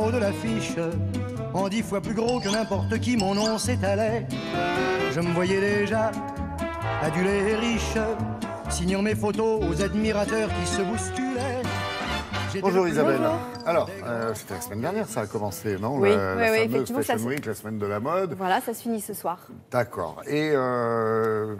haut de l'affiche, en 10 fois plus gros que n'importe qui, mon nom s'étalait. Je me voyais déjà adulé et riche, signant mes photos aux admirateurs qui se bousculaient. Bonjour Isabelle. Bonjour. Alors, c'était la semaine dernière, ça a commencé, non? Oui, la fameuse effectivement, Fashion Week, la semaine de la mode. Voilà, ça se finit ce soir. D'accord. Et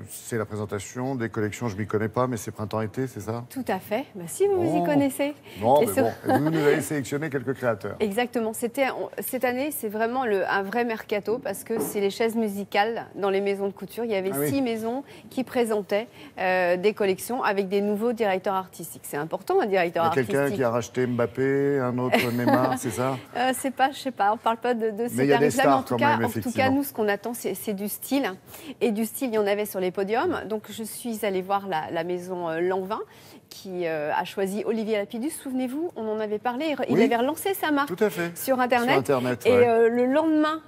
c'est la présentation des collections, je m'y connais pas, mais c'est printemps-été, c'est ça? Tout à fait. Bah, si vous vous y connaissez. Bon, Et mais bon. Vous nous avez sélectionné quelques créateurs. Exactement. Cette année, c'est vraiment un vrai mercato parce que c'est les chaises musicales dans les maisons de couture. Il y avait 6 maisons qui présentaient des collections avec des nouveaux directeurs artistiques. C'est important, un directeur artistique. Il y a quelqu'un qui a racheté Mbappé, un autre Neymar, c'est ça? C'est pas, je sais pas, on parle pas de ces mais il y a des tarifs-là, stars mais en tout cas, nous, ce qu'on attend, c'est du style. Et du style, il y en avait sur les podiums. Donc, je suis allée voir la maison Lanvin qui a choisi Olivier Lapidus. Souvenez-vous, on en avait parlé. Il avait relancé sa marque sur Internet. Et le lendemain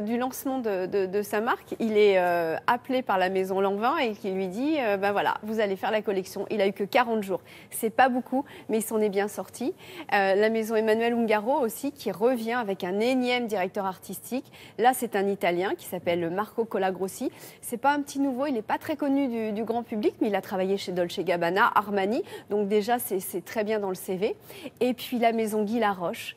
du lancement de sa marque, il est appelé par la maison Lanvin et qui lui dit ben voilà, vous allez faire la collection. Il a eu que 40 jours. C'est pas beaucoup, mais il s'en est bien sorti. La maison Emmanuel Ungaro aussi, qui revient avec un énième directeur artistique. Là, c'est un Italien qui s'appelle Marco Colagrossi. C'est pas un petit nouveau, il n'est pas très connu du grand public, mais il a travaillé chez Dolce & Gabbana, Armani. Donc déjà, c'est très bien dans le CV. Et puis la maison Guy Laroche,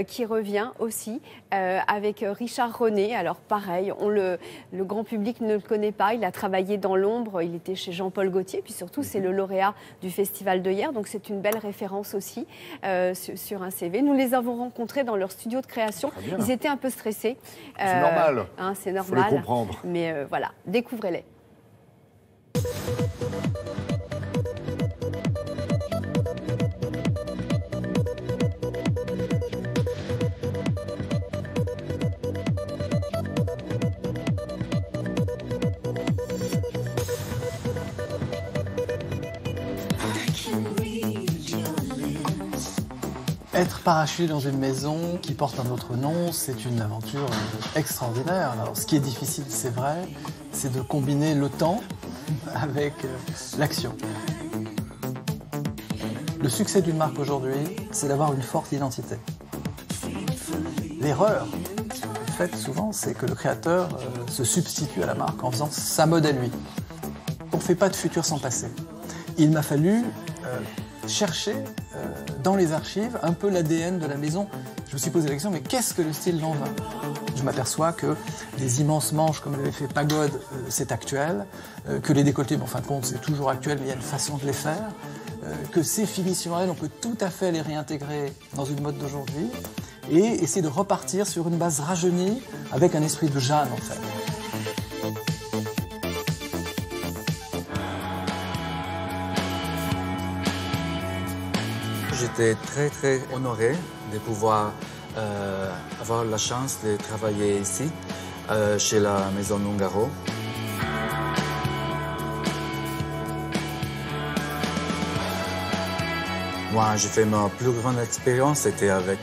qui revient aussi avec Richard René. Alors pareil, le grand public ne le connaît pas. Il a travaillé dans l'ombre, il était chez Jean-Paul Gaultier. Puis surtout, c'est le lauréat du festival de hier. Donc c'est une belle référence aussi sur un CV. Nous les avons rencontrés dans leur studio de création. Ils étaient un peu stressés. C'est normal. Hein, c'est normal. Faut les comprendre. Mais voilà, découvrez-les. Être parachuté dans une maison qui porte un autre nom, c'est une aventure extraordinaire. Alors, ce qui est difficile, c'est vrai, c'est de combiner le temps avec l'action. Le succès d'une marque aujourd'hui, c'est d'avoir une forte identité. L'erreur faite souvent, c'est que le créateur se substitue à la marque en faisant sa mode à lui. On ne fait pas de futur sans passé. Il m'a fallu chercher dans les archives un peu l'ADN de la maison. Je me suis posé la question, mais qu'est-ce que le style Lanvin? Je m'aperçois que les immenses manches, comme l'avait fait Pagode, c'est actuel, que les décolletés, en fin de compte, c'est toujours actuel, mais il y a une façon de les faire, que ces finitions, on peut tout à fait les réintégrer dans une mode d'aujourd'hui et essayer de repartir sur une base rajeunie avec un esprit de Jeanne, en fait. J'étais très honoré de pouvoir avoir la chance de travailler ici, chez la maison Ungaro. Moi, j'ai fait ma plus grande expérience, c'était avec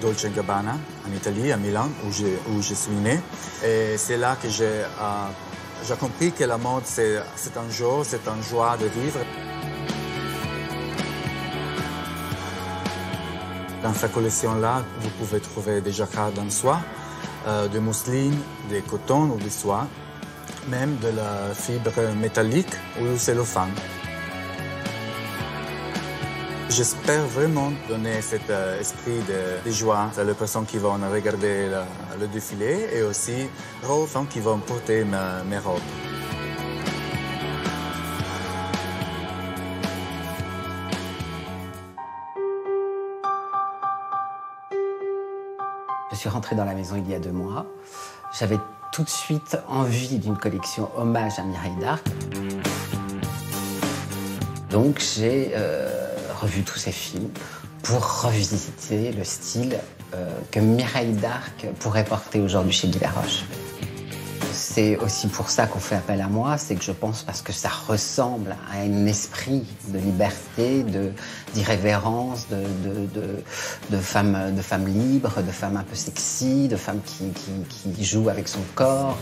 Dolce & Gabbana, en Italie, à Milan, où je suis né. Et c'est là que j'ai compris que la mode, c'est un jour, c'est une joie de vivre. Dans cette collection-là, vous pouvez trouver des jacquards en soie, de mousseline, de coton ou de soie, même de la fibre métallique ou du cellophane. J'espère vraiment donner cet esprit de joie à les personnes qui vont regarder le défilé et aussi aux femmes qui vont porter mes robes. Je suis rentrée dans la maison il y a 2 mois. J'avais tout de suite envie d'une collection hommage à Mireille d'Arc. Donc j'ai revu tous ces films pour revisiter le style que Mireille d'Arc pourrait porter aujourd'hui chez Guy Laroche. C'est aussi pour ça qu'on fait appel à moi, c'est que je pense parce que ça ressemble à un esprit de liberté, d'irrévérence, de femmes libres, de femmes un peu sexy, de femmes qui jouent avec son corps.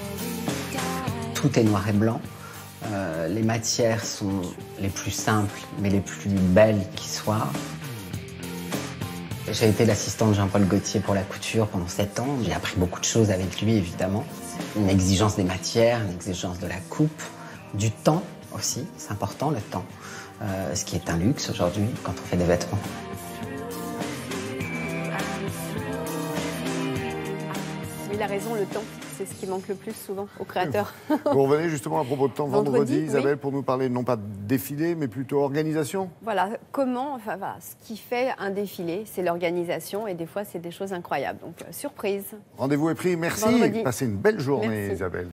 Tout est noir et blanc. Les matières sont les plus simples, mais les plus belles qui soient. J'ai été l'assistante de Jean-Paul Gaultier pour la couture pendant 7 ans. J'ai appris beaucoup de choses avec lui, évidemment. Une exigence des matières, une exigence de la coupe, du temps aussi, c'est important le temps. Ce qui est un luxe aujourd'hui quand on fait des vêtements. Il a raison, le temps, c'est ce qui manque le plus souvent aux créateurs. Vous revenez justement à propos de temps vendredi, oui. Isabelle, pour nous parler non pas de défilé, mais plutôt organisation. Voilà, ce qui fait un défilé, c'est l'organisation et des fois c'est des choses incroyables. Donc surprise. Rendez-vous est pris, merci. Vendredi. Passez une belle journée, Merci. Isabelle.